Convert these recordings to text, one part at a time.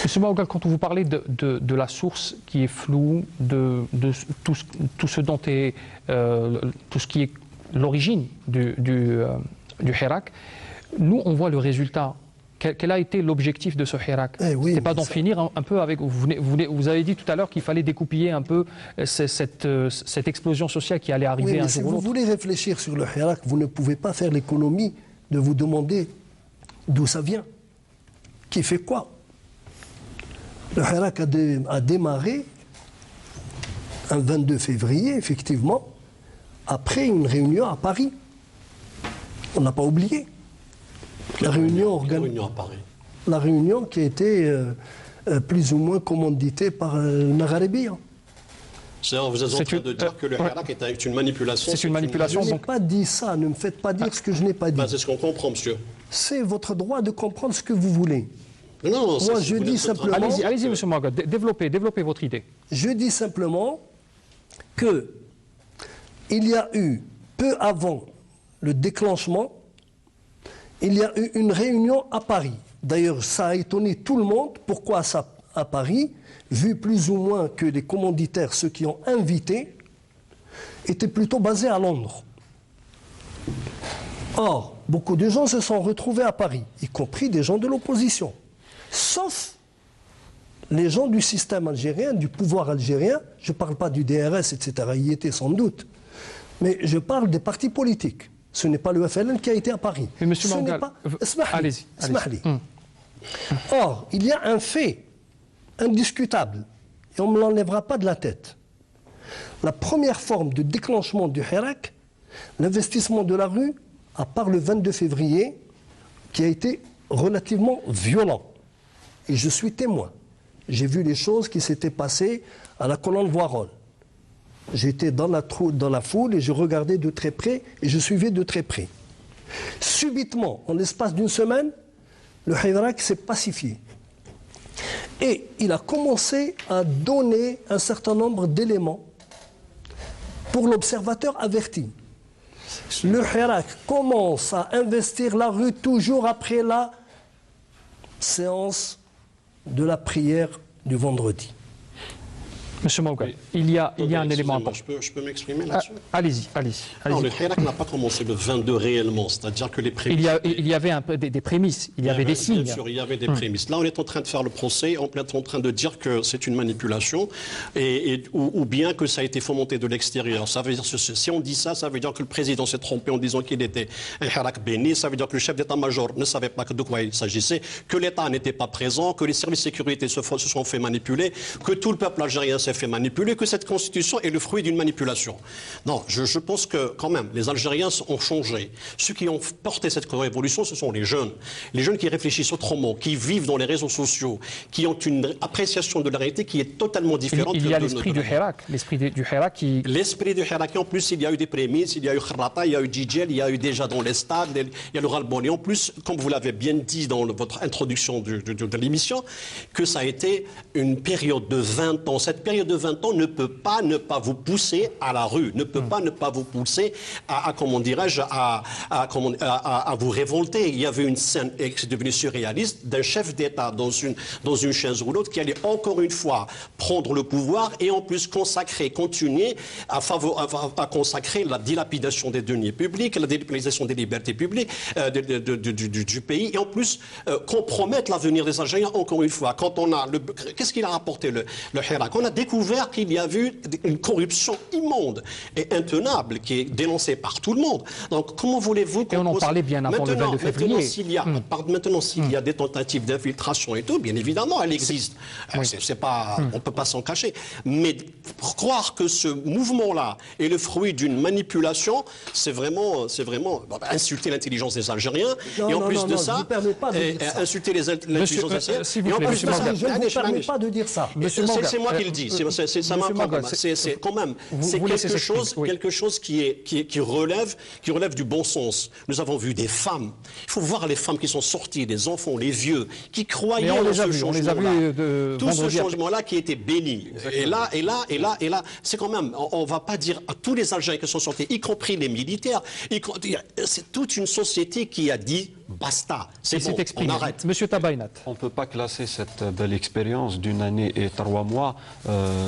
Monsieur Maougal, quand vous parlez de la source qui est floue, de tout ce dont est tout ce qui est l'origine du Hirak, nous on voit le résultat. Quel a été l'objectif de ce Hirak? Oui, C'était pas d'en finir un peu avec. Vous avez dit tout à l'heure qu'il fallait découpiller un peu cette explosion sociale qui allait arriver un jour ou l'autre. Si vous voulez réfléchir sur le Hirak, vous ne pouvez pas faire l'économie de vous demander d'où ça vient, qui fait quoi. Le Hirak a démarré un 22 février, effectivement, après une réunion à Paris. On n'a pas oublié. La réunion à Paris. La réunion qui a été plus ou moins commanditée par le Magharibi. C'est-à-dire, vous êtes en train de dire que le Hirak est une manipulation. C'est une manipulation. Je n'ai pas dit ça, ne me faites pas dire ce que je n'ai pas dit. C'est ce qu'on comprend, monsieur. C'est votre droit de comprendre ce que vous voulez. Non, moi je dis simplement... Allez-y, monsieur Maougal, développez votre idée. Je dis simplement qu'il y a eu, peu avant le déclenchement, il y a eu une réunion à Paris. D'ailleurs, ça a étonné tout le monde. Pourquoi ça à Paris? Vu plus ou moins que les commanditaires, ceux qui ont invité, étaient plutôt basés à Londres. Or, beaucoup de gens se sont retrouvés à Paris, y compris des gens de l'opposition. Sauf les gens du système algérien, du pouvoir algérien. Je ne parle pas du DRS, etc. Il y était sans doute. Mais je parle des partis politiques. Ce n'est pas le FLN qui a été à Paris. Mais monsieur Maougal, allez-y. Or, il y a un fait indiscutable, et on ne me l'enlèvera pas de la tête. La première forme de déclenchement du Hirak, l'investissement de la rue, à part le 22 février, qui a été relativement violent. Et je suis témoin. J'ai vu les choses qui s'étaient passées à la colonne Voirol. J'étais dans la foule et je regardais de très près et je suivais de très près. Subitement, en l'espace d'une semaine, le Hirak s'est pacifié. Et il a commencé à donner un certain nombre d'éléments pour l'observateur averti. Le Hirak commence à investir la rue toujours après la séance de la prière du vendredi. Monsieur Maougal, il y a un élément important. Je peux m'exprimer là-dessus? Allez-y. Non, le Hirak n'a pas commencé le 22 réellement, c'est-à-dire que les prémices... Il y avait un peu des prémices, il y avait des signes. Bien sûr, il y avait des prémices. Là, on est en train de faire le procès, on est en train de dire que c'est une manipulation, ou bien que ça a été fomenté de l'extérieur. Ça veut dire, si on dit ça, ça veut dire que le président s'est trompé en disant qu'il était un Hirak béni, ça veut dire que le chef d'état-major ne savait pas de quoi il s'agissait, que l'État n'était pas présent, que les services de sécurité se sont fait manipuler, que tout le peuple algérien s'est fait manipuler, que cette constitution est le fruit d'une manipulation. Non, je pense que quand même, les Algériens ont changé. Ceux qui ont porté cette révolution, ce sont les jeunes qui réfléchissent autrement, qui vivent dans les réseaux sociaux, qui ont une appréciation de la réalité qui est totalement différente. Il y a l'esprit du Hirak, L'esprit du Hirak, en plus, il y a eu des prémices, il y a eu Kharrata, il y a eu Djidjel, il y a eu déjà dans les stades, il y a le ras-le-bol. Et en plus, comme vous l'avez bien dit dans votre introduction de l'émission, que ça a été une période de 20 ans. Cette période de 20 ans ne peut pas ne pas vous pousser à la rue, ne peut pas ne pas vous pousser à comment dirais-je, à vous révolter. Il y avait une scène qui est devenue surréaliste d'un chef d'État dans une chaise roulante qui allait encore une fois prendre le pouvoir et en plus continuer à consacrer la dilapidation des deniers publics, la dilapidation des libertés publiques du pays et en plus compromettre l'avenir des Algériens encore une fois. Qu'est-ce qu'il a rapporté le Hirak? On a découvert qu'il y a eu une corruption immonde et intenable qui est dénoncée par tout le monde. Donc comment voulez-vous qu'on... Et on en parlait bien avant le 22 février. Maintenant, s'il y a des tentatives d'infiltration et tout, bien évidemment, elle existe. On ne peut pas s'en cacher. Mais croire que ce mouvement-là est le fruit d'une manipulation, c'est vraiment insulter l'intelligence des Algériens. Et en plus de ça, insulter l'intelligence des Algériens. Je ne vous permets pas de dire ça. C'est moi qui le dis. C'est quand même quelque chose qui relève du bon sens. Nous avons vu des femmes. Il faut voir les femmes qui sont sorties, les enfants, les vieux, qui croyaient dans ce changement-là. Tout ce changement-là qui était béni. Et là, c'est quand même, on ne va pas dire à tous les Algériens qui sont sortis, y compris les militaires, c'est toute une société qui a dit basta, Il c'est s'est bon, exprimé. on arrête. Monsieur Tabaynat. On ne peut pas classer cette belle expérience d'une année et 3 mois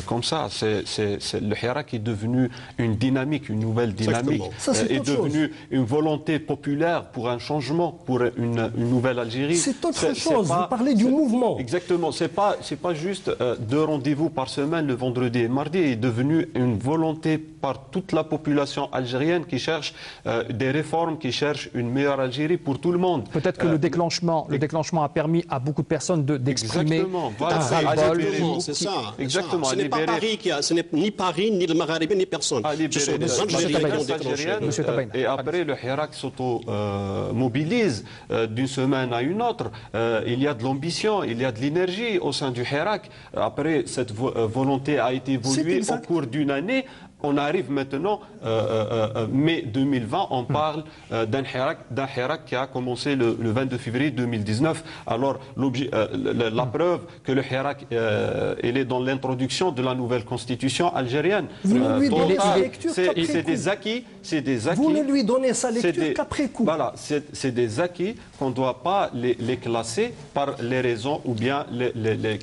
comme ça. Le Hirak est devenu une dynamique, une nouvelle dynamique, est devenu une volonté populaire pour un changement, pour une nouvelle Algérie. C'est autre chose, vous parlez du mouvement. Exactement, c'est pas juste 2 rendez-vous par semaine, le vendredi et mardi, est devenu une volonté par toute la population algérienne qui cherche des réformes, qui cherche une meilleure Algérie pour tout le monde. Peut-être que le déclenchement a permis à beaucoup de personnes d'exprimer un ras-le-bol. C'est ça. Exactement. Ce n'est pas Paris ce n'est ni Paris, ni le Maghreb, ni personne. Ce sont des Algériens qui ont déclenché. Et après, le Hirak s'auto-mobilise d'une semaine à une autre. Il y a de l'ambition, il y a de l'énergie au sein du Hirak. Après, cette volonté a été évoluée au cours d'une année. On arrive maintenant, mai 2020, on parle d'un Hirak qui a commencé le 22 février 2019. Alors, la preuve que le Hirak est dans l'introduction de la nouvelle constitution algérienne. Vous ne lui donnez sa lecture qu'après coup. C'est des acquis. Vous ne lui donnez sa lecture qu'après coup. Voilà, c'est des acquis qu'on ne doit pas les classer par les raisons ou bien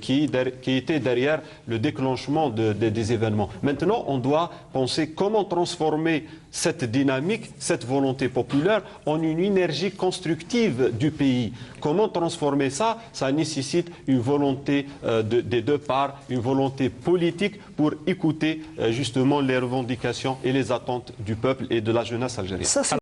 qui étaient derrière le déclenchement des événements. Maintenant, on doit penser comment transformer cette dynamique, cette volonté populaire en une énergie constructive du pays. Comment transformer ça? Ça nécessite une volonté des deux parts, une volonté politique pour écouter justement les revendications et les attentes du peuple et de la jeunesse algérienne.